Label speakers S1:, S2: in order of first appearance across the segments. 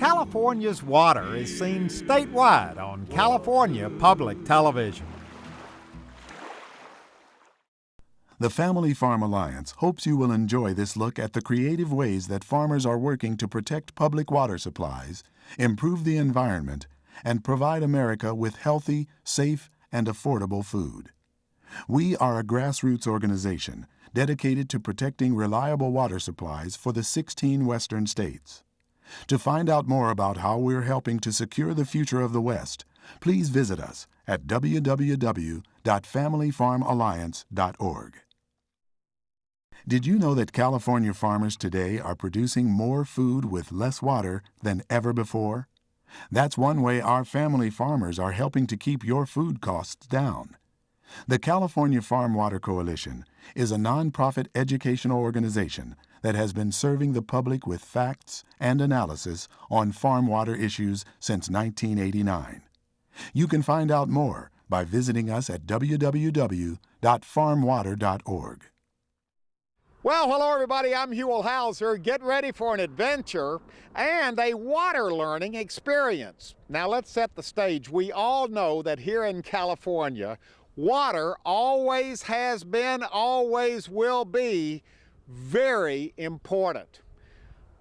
S1: California's water is seen statewide on California Public Television.
S2: The Family Farm Alliance hopes you will enjoy this look at the creative ways that farmers are working to protect public water supplies, improve the environment, and provide America with healthy, safe, and affordable food. We are a grassroots organization dedicated to protecting reliable water supplies for the 16 western states. To find out more about how we're helping to secure the future of the West, please visit us at www.familyfarmalliance.org. Did you know that California farmers today are producing more food with less water than ever before? That's one way our family farmers are helping to keep your food costs down. The California Farm Water Coalition is a nonprofit educational organization that has been serving the public with facts and analysis on farm water issues since 1989. You can find out more by visiting us at www.farmwater.org.
S1: Well, hello everybody, I'm Huell Howser. Get ready for an adventure and a water learning experience. Now let's set the stage. We all know that here in California, water always has been, always will be very important.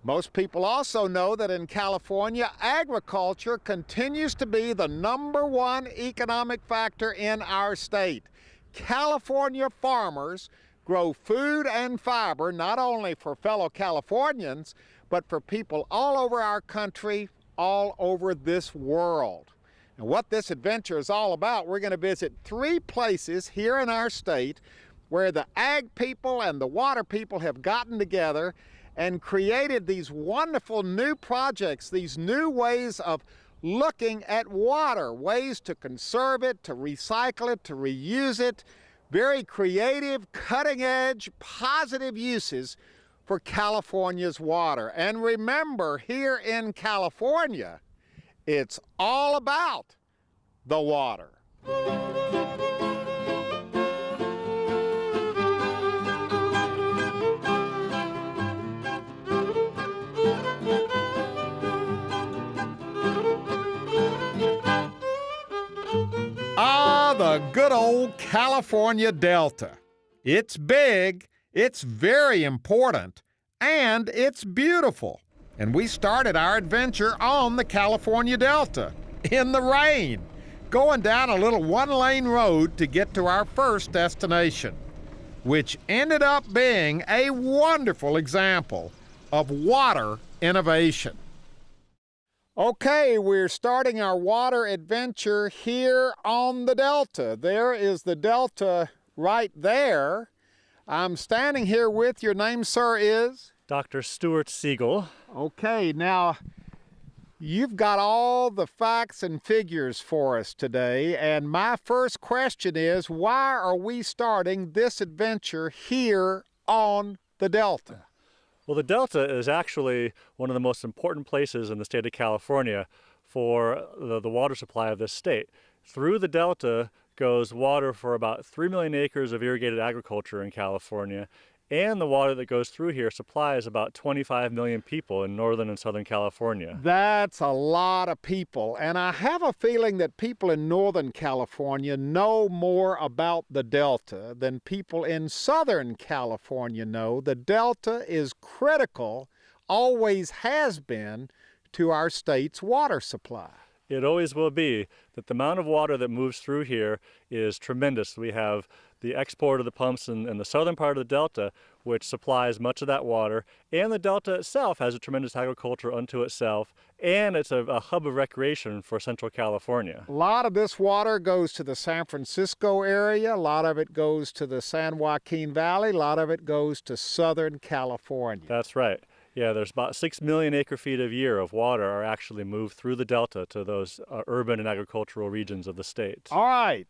S1: Most people also know that in California, agriculture continues to be the #1 economic factor in our state. California farmers grow food and fiber not only for fellow Californians, but for people all over our country, all over this world. And what this adventure is all about, we're going to visit 3 places here in our state where the ag people and the water people have gotten together and created these wonderful new projects, these new ways of looking at water, ways to conserve it, to recycle it, to reuse it. Very creative, cutting-edge, positive uses for California's water. And remember, here in California, it's all about the water. The good old California Delta. It's big, it's very important, and it's beautiful. And we started our adventure on the California Delta, in the rain, going down a little 1-lane road to get to our first destination, which ended up being a wonderful example of water innovation. Okay, we're starting our water adventure here on the Delta. There is the Delta right there. I'm standing here with, your name, sir, is?
S3: Dr. Stuart Siegel.
S1: Okay, now you've got all the facts and figures for us today, and my first question is, why are we starting this adventure here on the Delta?
S3: Well, the Delta is actually one of the most important places in the state of California for the water supply of this state. Through the Delta goes water for about 3 million acres of irrigated agriculture in California, and the water that goes through here supplies about 25 million people in northern and southern California.
S1: That's a lot of people, and I have a feeling that people in northern California know more about the Delta than people in southern California know. The Delta is critical, always has been, to our state's water supply.
S3: It always will be. That the amount of water that moves through here is tremendous. We have the export of the pumps in the southern part of the Delta, which supplies much of that water, and the Delta itself has a tremendous agriculture unto itself, and it's a hub of recreation for Central California.
S1: A lot of this water goes to the San Francisco area, a lot of it goes to the San Joaquin Valley, a lot of it goes to Southern California.
S3: That's right. Yeah, there's about 6 million acre-feet a year of water are actually moved through the Delta to those urban and agricultural regions of the state.
S1: All right,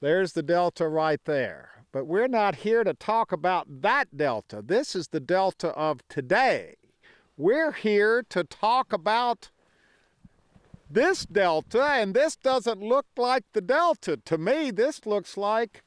S1: there's the Delta right there. But we're not here to talk about that Delta. This is the Delta of today. We're here to talk about this Delta, and this doesn't look like the Delta. To me, this looks like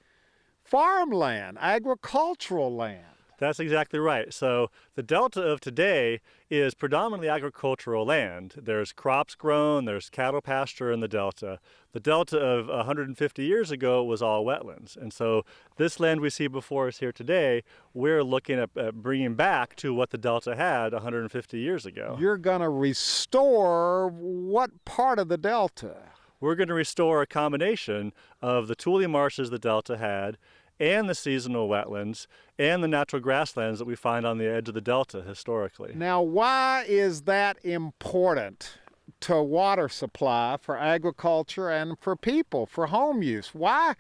S1: farmland, agricultural land.
S3: That's exactly right. So the delta of today is predominantly agricultural land. There's crops grown, there's cattle pasture in the delta. The delta of 150 years ago was all wetlands. And so this land we see before us here today, we're looking at bringing back to what the delta had 150 years ago.
S1: You're going to restore what part of the delta?
S3: We're going to restore a combination of the tule marshes the delta had, and the seasonal wetlands, and the natural grasslands that we find on the edge of the delta historically.
S1: Now, why is that important to water supply for agriculture and for people, for home use? Why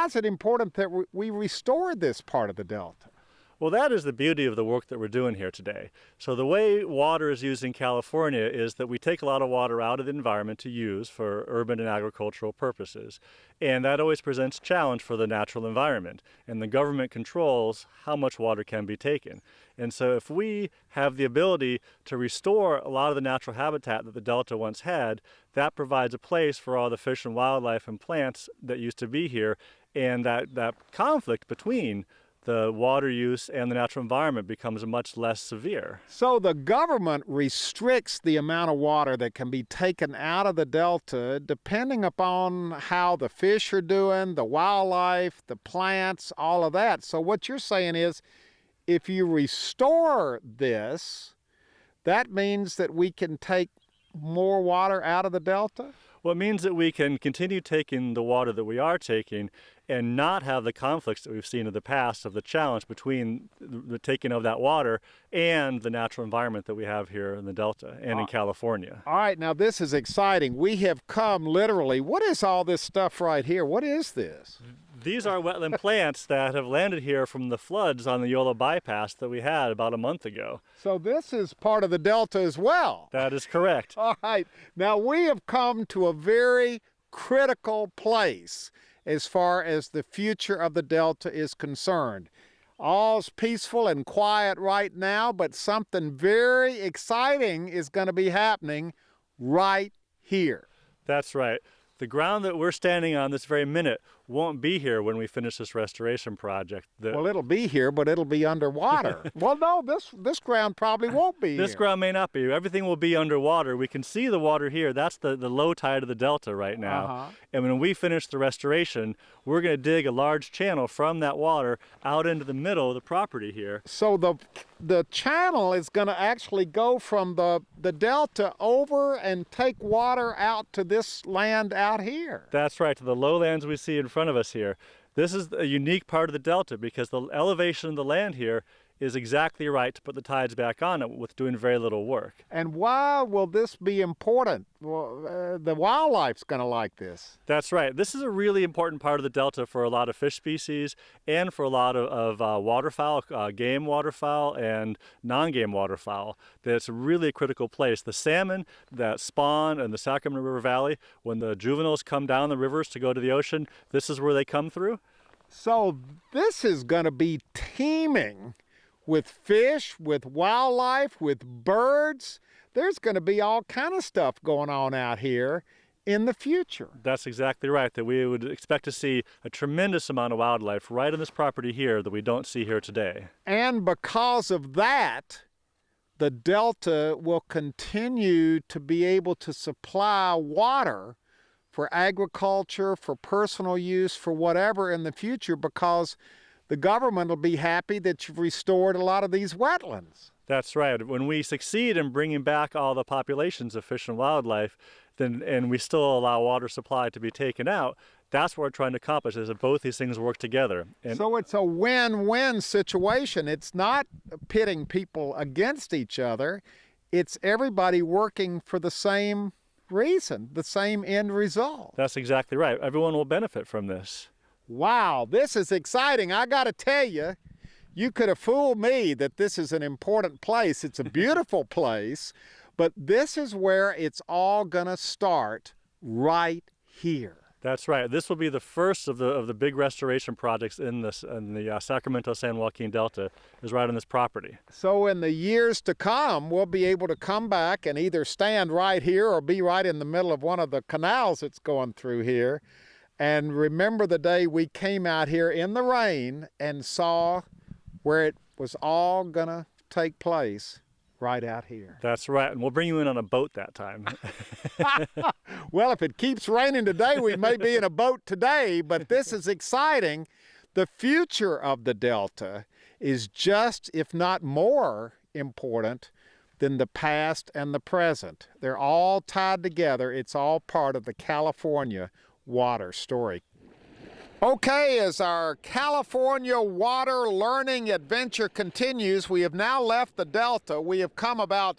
S1: is it important that we restore this part of the delta?
S3: Well, that is the beauty of the work that we're doing here today. So the way water is used in California is that we take a lot of water out of the environment to use for urban and agricultural purposes. And that always presents a challenge for the natural environment. And the government controls how much water can be taken. And so if we have the ability to restore a lot of the natural habitat that the delta once had, that provides a place for all the fish and wildlife and plants that used to be here. And that conflict between the water use and the natural environment becomes much less severe.
S1: So the government restricts the amount of water that can be taken out of the delta depending upon how the fish are doing, the wildlife, the plants, all of that. So what you're saying is, if you restore this, that means that we can take more water out of the delta?
S3: Well, it means that we can continue taking the water that we are taking and not have the conflicts that we've seen in the past of the challenge between the taking of that water and the natural environment that we have here in the Delta and in California.
S1: All right, now this is exciting. We have come literally. What is all this stuff right here? What is this?
S3: These are wetland plants that have landed here from the floods on the Yola bypass that we had about a month ago.
S1: So this is part of the Delta as well.
S3: That is correct.
S1: All right, now we have come to a very critical place as far as the future of the Delta is concerned. All's peaceful and quiet right now, but something very exciting is going to be happening right here.
S3: That's right. The ground that we're standing on this very minute won't be here when we finish this restoration project.
S1: Well, it'll be here, but it'll be underwater. Well, no, this ground probably won't be
S3: This
S1: here.
S3: ground may not be. Everything will be underwater. We can see the water here. That's the low tide of the Delta right now. And when we finish the restoration, we're going to dig a large channel from that water out into the middle of the property here.
S1: So the channel is going to actually go from the Delta over and take water out to this land out here.
S3: That's right, to the lowlands we see in front of us here. This is a unique part of the Delta because the elevation of the land here is exactly right to put the tides back on it with doing very little work.
S1: And why will this be important? Well, the wildlife's going to like this.
S3: That's right. This is a really important part of the Delta for a lot of fish species and for a lot of waterfowl, game waterfowl and non-game waterfowl. It's really a critical place. The salmon that spawn in the Sacramento River Valley, when the juveniles come down the rivers to go to the ocean, this is where they come through.
S1: So this is going to be teeming with fish, with wildlife, with birds. There's going to be all kind of stuff going on out here in the future.
S3: That's exactly right, that we would expect to see a tremendous amount of wildlife right on this property here that we don't see here today.
S1: And because of that, the Delta will continue to be able to supply water for agriculture, for personal use, for whatever in the future, because the government will be happy that you've restored a lot of these wetlands.
S3: That's right. When we succeed in bringing back all the populations of fish and wildlife, and we still allow water supply to be taken out, that's what we're trying to accomplish, is that both these things work together. And
S1: so it's a win-win situation. It's not pitting people against each other. It's everybody working for the same reason, the same end result.
S3: That's exactly right. Everyone will benefit from this.
S1: Wow, this is exciting. I got to tell you, you could have fooled me that this is an important place. It's a beautiful place, but this is where it's all going to start, right here.
S3: That's right. This will be the first of the big restoration projects in the Sacramento-San Joaquin Delta, is right on this property.
S1: So in the years to come, we'll be able to come back and either stand right here or be right in the middle of one of the canals that's going through here, and remember the day we came out here in the rain and saw where it was all gonna take place right out here.
S3: That's right, and we'll bring you in on a boat that time.
S1: Well, if it keeps raining today, we may be in a boat today, but this is exciting. The future of the Delta is just, if not more important than the past and the present. They're all tied together. It's all part of the California water story. Okay, as our California water learning adventure continues, we have now left the Delta. We have come about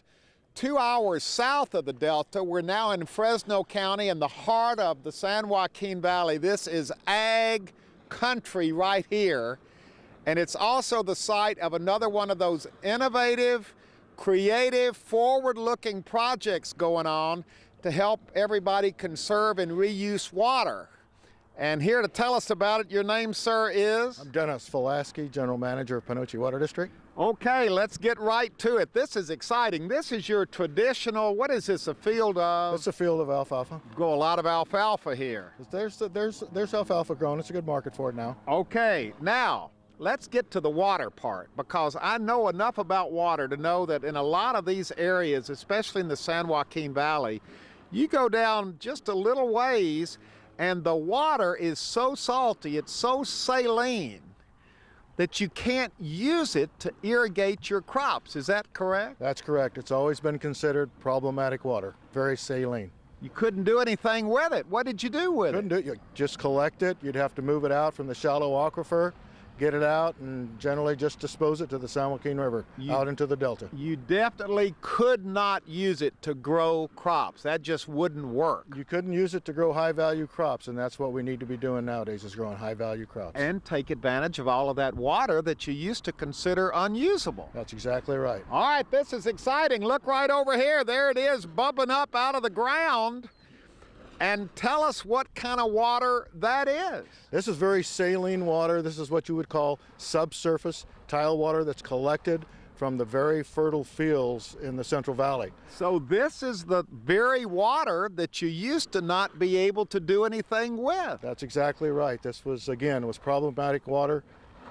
S1: 2 hours south of the Delta. We're now in Fresno County in the heart of the San Joaquin Valley. This is ag country right here. And it's also the site of another one of those innovative, creative, forward-looking projects going on to help everybody conserve and reuse water. And here to tell us about it, your name, sir, is?
S4: I'm Dennis Fulaski, General Manager of Panoche Water District.
S1: Okay, let's get right to it. This is exciting. This is your traditional, what is this, a field of?
S4: It's a field of alfalfa.
S1: Grow a lot of alfalfa here.
S4: There's alfalfa grown. It's a good market for it now.
S1: Okay, now, let's get to the water part, because I know enough about water to know that in a lot of these areas, especially in the San Joaquin Valley, you go down just a little ways and the water is so salty, it's so saline, that you can't use it to irrigate your crops. Is that correct?
S4: That's correct. It's always been considered problematic water, very saline.
S1: You couldn't do anything with it. What did you do with it?
S4: Couldn't do it. You just collect it. You'd have to move it out from the shallow aquifer, get it out, and generally just dispose it to the San Joaquin River, out into the Delta.
S1: You definitely could not use it to grow crops. That just wouldn't work.
S4: You couldn't use it to grow high-value crops, and that's what we need to be doing nowadays, is growing high-value crops.
S1: And take advantage of all of that water that you used to consider unusable.
S4: That's exactly right.
S1: All right, this is exciting. Look right over here. There it is, bubbling up out of the ground. And tell us what kind of water that is.
S4: This is very saline water. This is what you would call subsurface tile water that's collected from the very fertile fields in the Central Valley.
S1: So this is the very water that you used to not be able to do anything with.
S4: That's exactly right. This was, again, was problematic water.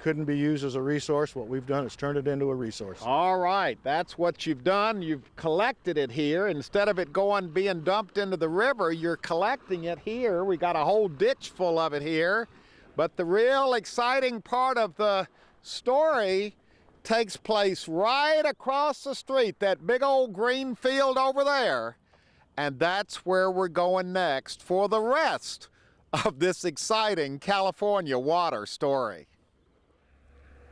S4: Couldn't be used as a resource. What we've done is turned it into a resource.
S1: All right, that's what you've done. You've collected it here. Instead of it being dumped into the river, you're collecting it here. We got a whole ditch full of it here. But the real exciting part of the story takes place right across the street, that big old green field over there. And that's where we're going next for the rest of this exciting California water story.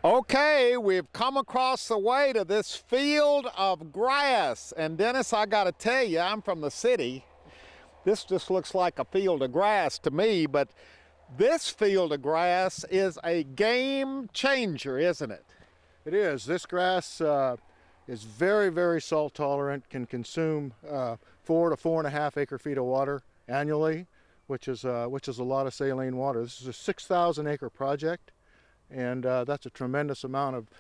S1: Okay, we've come across the way to this field of grass. And Dennis, I gotta tell you, I'm from the city. This just looks like a field of grass to me, but this field of grass is a game changer, isn't it?
S4: It is. This grass is very, very salt tolerant, can consume 4 to 4.5 acre feet of water annually, which is a lot of saline water. This is a 6,000 acre project. And that's a tremendous amount of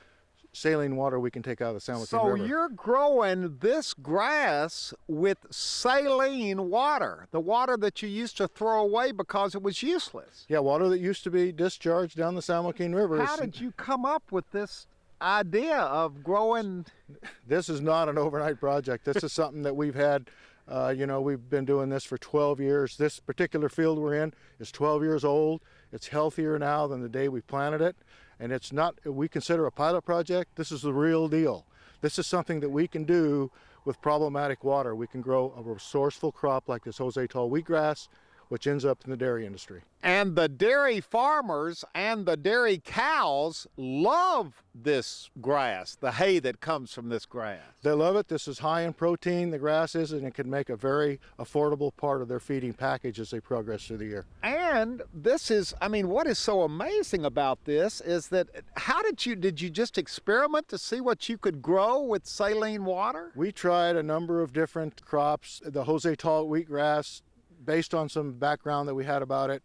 S4: saline water we can take out of the San Joaquin River.
S1: So you're growing this grass with saline water, the water that you used to throw away because it was useless.
S4: Yeah, water that used to be discharged down the San Joaquin River.
S1: How did you come up with this idea of growing?
S4: This is not an overnight project. This is something that we've had, we've been doing this for 12 years. This particular field we're in is 12 years old. It's healthier now than the day we planted it. And it's not, we consider a pilot project. This is the real deal. This is something that we can do with problematic water. We can grow a resourceful crop like this Jose tall wheatgrass, which ends up in the dairy industry.
S1: And the dairy farmers and the dairy cows love this grass, the hay that comes from this grass.
S4: They love it. This is high in protein, the grass is, and it can make a very affordable part of their feeding package as they progress through the year.
S1: And this is, what is so amazing about this is that, did you just experiment to see what you could grow with saline water?
S4: We tried a number of different crops. The Jose tall wheatgrass, based on some background that we had about it,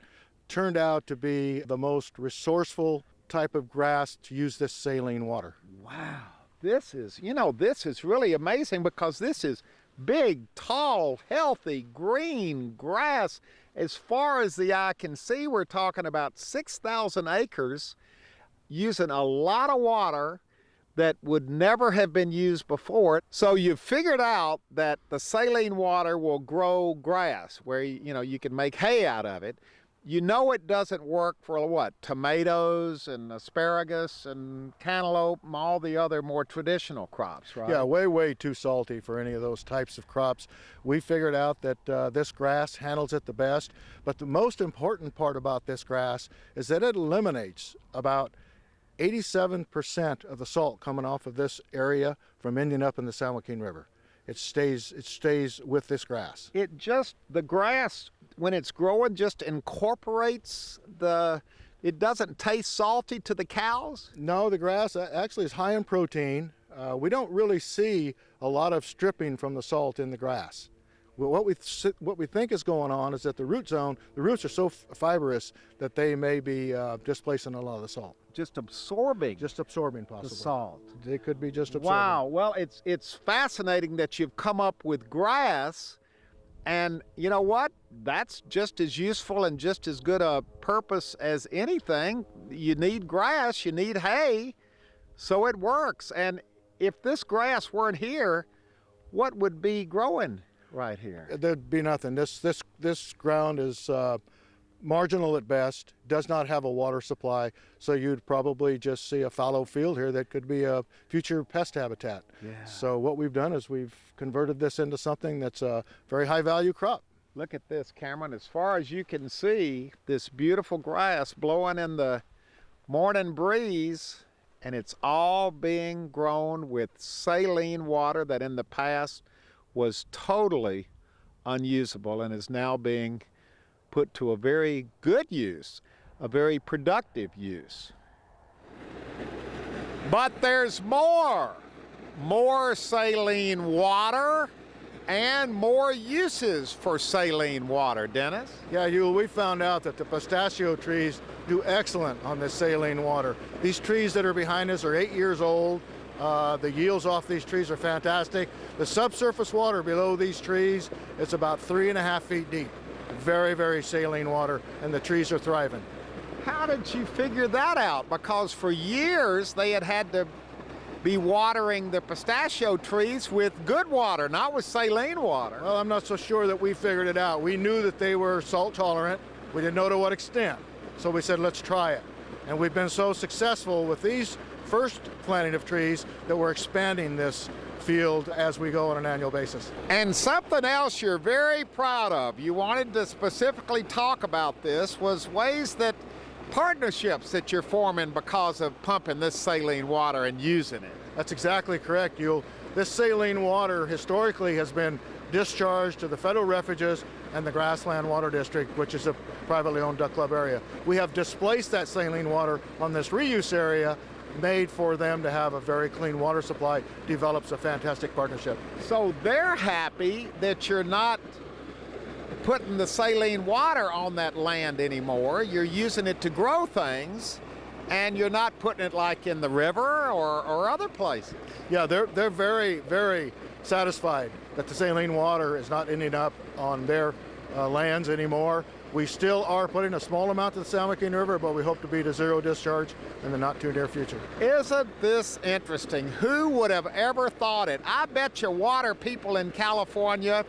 S4: turned out to be the most resourceful type of grass to use this saline water.
S1: Wow, this is really amazing, because this is big, tall, healthy, green grass. As far as the eye can see, we're talking about 6,000 acres using a lot of water, that would never have been used before. So you've figured out that the saline water will grow grass where you can make hay out of it. You know it doesn't work for what? Tomatoes and asparagus and cantaloupe and all the other more traditional crops, right?
S4: Yeah, way too salty for any of those types of crops. We figured out that this grass handles it the best, but the most important part about this grass is that it eliminates about 87% of the salt coming off of this area from ending up in the San Joaquin River. It stays with this grass.
S1: The grass, when it's growing, just incorporates it doesn't taste salty to the cows?
S4: No, the grass actually is high in protein. We don't really see a lot of stripping from the salt in the grass. Well, what we think is going on is that the roots are so fibrous that they may be displacing a lot of the salt.
S1: Just absorbing
S4: possibly.
S1: The salt.
S4: They could be just absorbing.
S1: Wow, well, it's fascinating that you've come up with grass, and you know what? That's just as useful and just as good a purpose as anything. You need grass, you need hay, so it works. And if this grass weren't here, what would be growing right here?
S4: There'd be nothing. This ground is marginal at best, does not have a water supply, so you'd probably just see a fallow field here that could be a future pest habitat.
S1: Yeah.
S4: So what we've done is we've converted this into something that's a very high value crop.
S1: Look at this, Cameron. As far as you can see, this beautiful grass blowing in the morning breeze, and it's all being grown with saline water that in the past was totally unusable and is now being put to a very good use, a very productive use. But there's more saline water and more uses for saline water, Dennis.
S4: Yeah, we found out that the pistachio trees do excellent on this saline water. These trees that are behind us are 8 years old. The yields off these trees are fantastic. The subsurface water below these trees, it's about 3.5 feet deep. Very saline water, and the trees are thriving.
S1: How did you figure that out? Because for years they had to be watering the pistachio trees with good water, not with saline water.
S4: Well, I'm not so sure that we figured it out. We knew that they were salt tolerant. We didn't know to what extent. So we said, let's try it. And we've been so successful with these first planting of trees that we're expanding this field as we go on an annual basis.
S1: And something else you're very proud of, you wanted to specifically talk about this, was partnerships that you're forming because of pumping this saline water and using it.
S4: That's exactly correct, Huell. This saline water historically has been discharged to the federal refuges and the Grassland Water District, which is a privately owned duck club area. We have displaced that saline water on this reuse area, made for them to have a very clean water supply, develops a fantastic partnership.
S1: So they're happy that you're not putting the saline water on that land anymore. You're using it to grow things, and you're not putting it like in the river or other places.
S4: Yeah, they're very satisfied that the saline water is not ending up on their lands anymore. We still are putting a small amount to the San Joaquin River, but we hope to be to zero discharge in the not too near future.
S1: Isn't this interesting? Who would have ever thought it? I bet you water people in California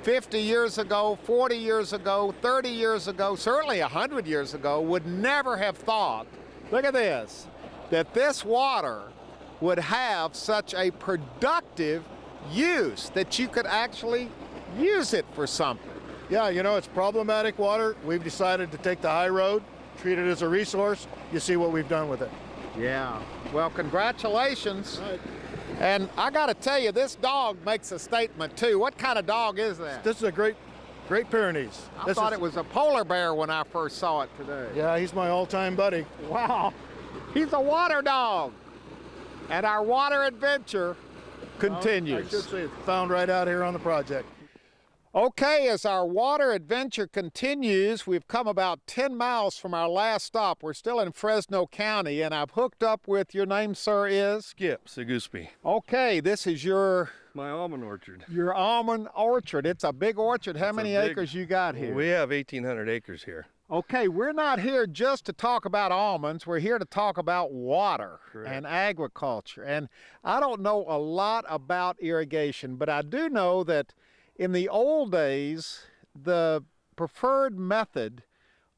S1: 50 years ago, 40 years ago, 30 years ago, certainly 100 years ago, would never have thought, look at this, that this water would have such a productive use, that you could actually use it for something.
S4: Yeah, it's problematic water. We've decided to take the high road, treat it as a resource. You see what we've done with it.
S1: Yeah. Well, congratulations.
S4: Right.
S1: And I got to tell you, this dog makes a statement too. What kind of dog is that?
S4: This is a great Pyrenees.
S1: I thought it was a polar bear when I first saw it today.
S4: Yeah, he's my all-time buddy.
S1: Wow. He's a water dog. And our water adventure continues.
S4: I should say it's found right out here on the project.
S1: Okay, as our water adventure continues, we've come about 10 miles from our last stop. We're still in Fresno County, and I've hooked up with, your name, sir, is?
S5: Skip Saguspi.
S1: Okay, this is
S5: my almond orchard.
S1: Your almond orchard. It's a big orchard. How many acres you got here?
S5: We have 1,800 acres here.
S1: Okay, we're not here just to talk about almonds. We're here to talk about water and agriculture. And I don't know a lot about irrigation, but I do know that in the old days, the preferred method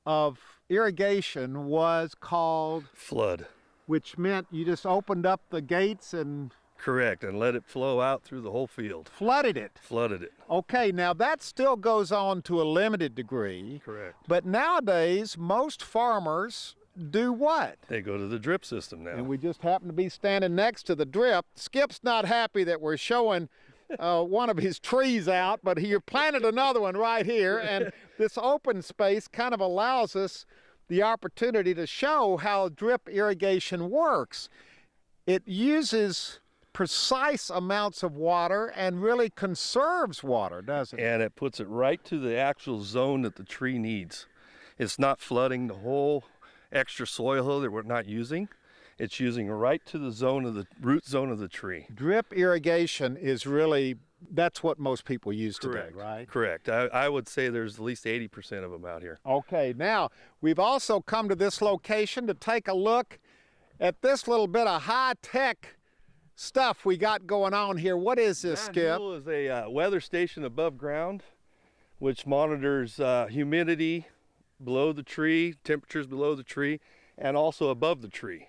S1: of irrigation was called
S5: Flood.
S1: which meant you just opened up the gates and
S5: Correct, and let it flow out through the whole field.
S1: flooded it.
S5: Flooded it.
S1: Okay, now that still goes on to a limited degree.
S5: Correct.
S1: But nowadays, most farmers do what?
S5: They go to the drip system now.
S1: And we just happen to be standing next to the drip. Skip's not happy that we're showing one of his trees out, but he planted another one right here. And this open space kind of allows us the opportunity to show how drip irrigation works. It uses precise amounts of water and really conserves water, doesn't it?
S5: And it puts it right to the actual zone that the tree needs. It's not flooding the whole extra soil that we're not using. It's using right to the zone of the root zone of the tree.
S1: Drip irrigation is really, that's what most people use today, right?
S5: Correct. I would say there's at least 80% of them out here.
S1: Okay, now we've also come to this location to take a look at this little bit of high-tech stuff we got going on here. What is this, Skip?
S5: Huell is a weather station above ground, which monitors humidity below the tree, temperatures below the tree, and also above the tree.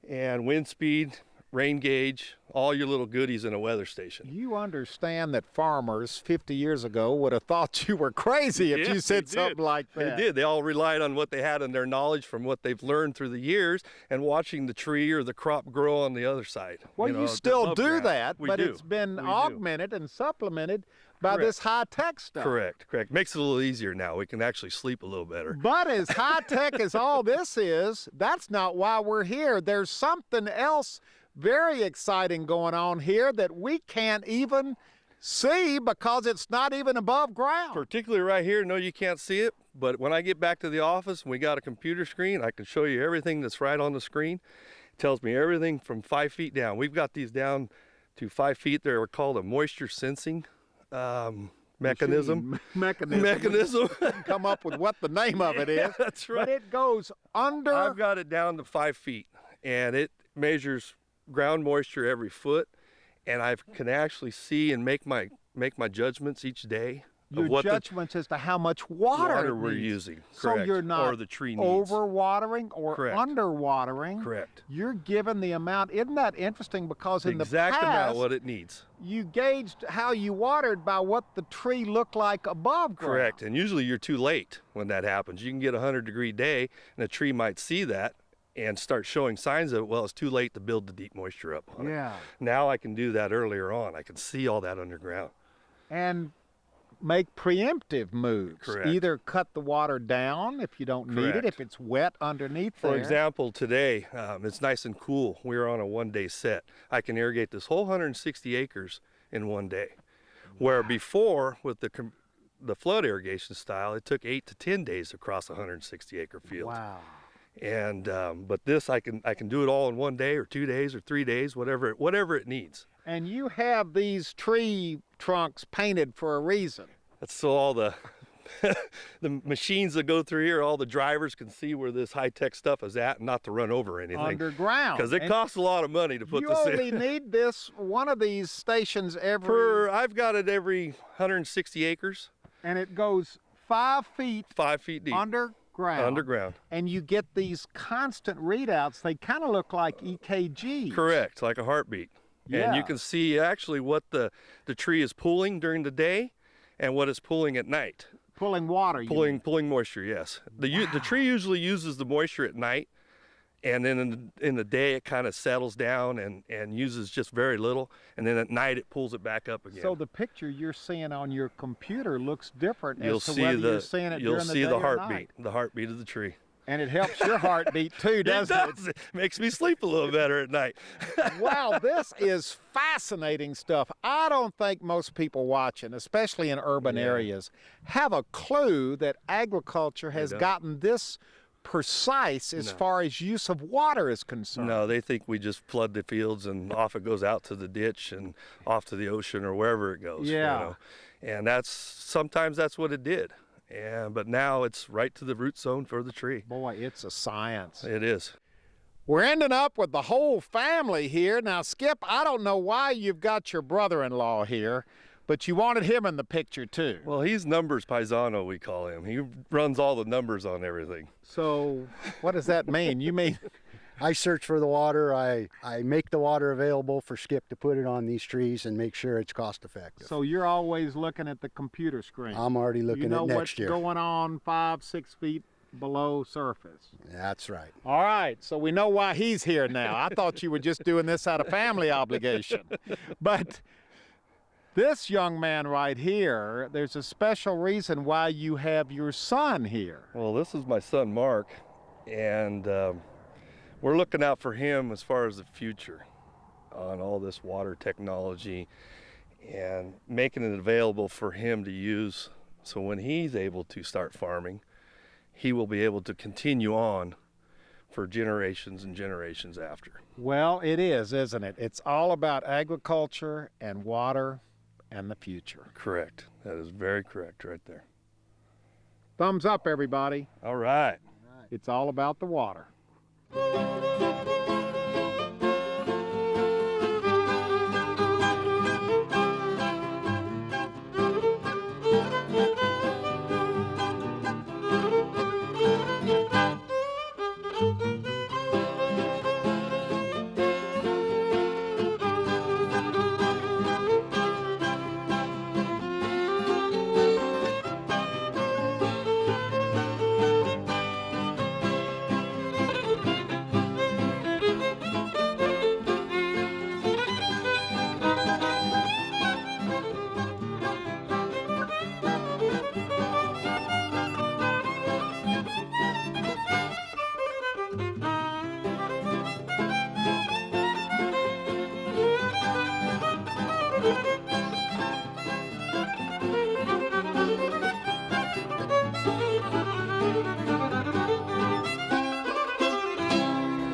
S5: And wind speed, rain gauge, all your little goodies in a weather station.
S1: You understand that farmers 50 years ago would have thought you were crazy if you said something like that.
S5: They did. They all relied on what they had in their knowledge from what they've learned through the years and watching the tree or the crop grow on the other side.
S1: Well, you still do that, but
S5: do.
S1: it's been
S5: We do.
S1: augmented and supplemented by this high-tech stuff.
S5: Correct. Makes it a little easier now. We can actually sleep a little better.
S1: But as high-tech as all this is, that's not why we're here. There's something else very exciting going on here that we can't even see because it's not even above ground.
S5: Particularly right here, no, you can't see it, but when I get back to the office and we got a computer screen, I can show you everything that's right on the screen. It tells me everything from 5 feet down. We've got these down to 5 feet. They're called a moisture sensing mechanism.
S1: Mechanism. Come up with what the name of it is.
S5: Yeah, that's right.
S1: But it goes under.
S5: I've got it down to 5 feet, and it measures ground moisture every foot, and I can actually see and make my judgments each day.
S1: Your judgments as to how much water
S5: we're using.
S1: So
S5: Correct.
S1: you're not
S5: or the tree needs.
S1: overwatering or
S5: Correct.
S1: underwatering.
S5: Correct.
S1: You're given the amount. Isn't that interesting? Because in the
S5: exact
S1: past,
S5: amount what it needs.
S1: you gauged how you watered by what the tree looked like above ground.
S5: Correct. And usually you're too late when that happens. You can get a 100-degree day, and a tree might see that and start showing signs of it. Well, it's too late to build the deep moisture up on it. Now I can do that earlier on. I can see all that underground.
S1: And make preemptive moves.
S5: Correct.
S1: Either cut the water down if you don't need it,
S5: Correct.
S1: if it's wet underneath there.
S5: For example, today, it's nice and cool. We're on a one-day set. I can irrigate this whole 160 acres in one day. Where before, with the flood irrigation style, it took 8 to 10 days to cross a 160-acre field.
S1: Wow.
S5: And but this, I can do it all in 1 day or 2 days or 3 days, whatever it needs.
S1: And you have these tree trunks painted for a reason.
S5: That's so all the the machines that go through here, all the drivers can see where this high-tech stuff is at and not to run over anything.
S1: Underground.
S5: Because it costs a lot of money to put this in.
S1: You only need this, one of these stations every...
S5: I've got it every 160 acres.
S1: And it goes 5 feet...
S5: 5 feet deep.
S1: Underground. And you get these constant readouts. They kind of look like EKGs.
S5: Correct, like a heartbeat.
S1: Yeah.
S5: And you can see actually what the tree is pulling during the day and what it's pulling at night.
S1: Pulling water.
S5: Pulling moisture, yes. The tree usually uses the moisture at night, and then in the day it kind of settles down and uses just very little, and then at night it pulls it back up again.
S1: So the picture you're seeing on your computer looks different
S5: you'll
S1: as to
S5: see
S1: whether you're seeing it during the day or night.
S5: The heartbeat of the tree.
S1: And it helps your heartbeat too, doesn't it?
S5: It does. It makes me sleep a little better at night.
S1: Wow, this is fascinating stuff. I don't think most people watching, especially in urban areas, have a clue that agriculture has gotten this precise as far as use of water is concerned.
S5: No, they think we just flood the fields and off it goes out to the ditch and off to the ocean or wherever it goes.
S1: Yeah.
S5: You know? And sometimes that's what it did. But now it's right to the root zone for the tree.
S1: Boy, it's a science.
S5: It is.
S1: We're ending up with the whole family here. Now, Skip, I don't know why you've got your brother-in-law here, but you wanted him in the picture too.
S5: Well, he's numbers paisano, we call him. He runs all the numbers on everything.
S1: So what does that mean? You mean
S6: I search for the water. I make the water available for Skip to put it on these trees and make sure it's cost effective.
S1: so you're always looking at the computer screen?
S6: I'm already looking
S1: you know
S6: at next
S1: what's
S6: year.
S1: going on 5-6 feet below surface.
S6: That's right.
S1: All right, so we know why he's here now. I thought you were just doing this out of family obligation. But this young man right here, there's a special reason why you have your son here.
S5: Well, this is my son, Mark, and we're looking out for him as far as the future on all this water technology and making it available for him to use. So when he's able to start farming, he will be able to continue on for generations and generations after.
S1: Well, it is, isn't it? It's all about agriculture and water and the future.
S5: Correct. That is very correct right there.
S1: Thumbs up, everybody.
S5: All right.
S1: It's all about the water.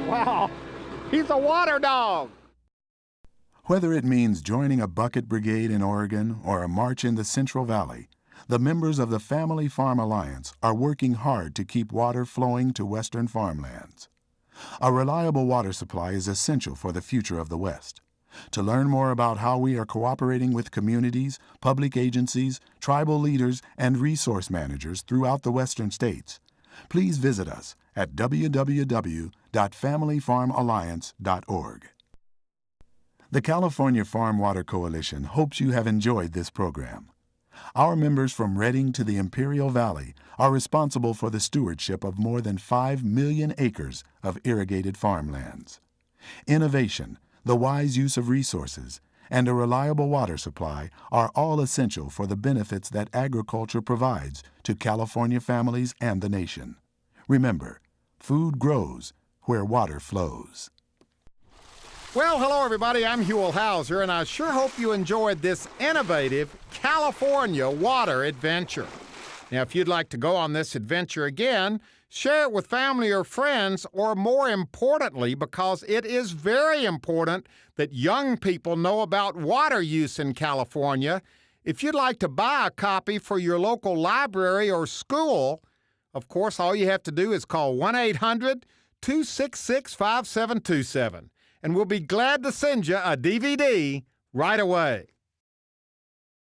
S1: Wow, he's a water dog.
S2: Whether it means joining a bucket brigade in Oregon or a march in the Central Valley, the members of the Family Farm Alliance are working hard to keep water flowing to western farmlands. A reliable water supply is essential for the future of the West. To learn more about how we are cooperating with communities, public agencies, tribal leaders, and resource managers throughout the western states, please visit us at www.familyfarmalliance.org. The California Farm Water Coalition hopes you have enjoyed this program. Our members from Redding to the Imperial Valley are responsible for the stewardship of more than 5 million acres of irrigated farmlands. Innovation, the wise use of resources, and a reliable water supply are all essential for the benefits that agriculture provides to California families and the nation. Remember, food grows where water flows.
S1: Well, hello everybody, I'm Huell Howser, and I sure hope you enjoyed this innovative California water adventure. Now, if you'd like to go on this adventure again, share it with family or friends, or more importantly, because it is very important that young people know about water use in California, if you'd like to buy a copy for your local library or school, of course, all you have to do is call 1-800-266-5727. And we'll be glad to send you a DVD right away.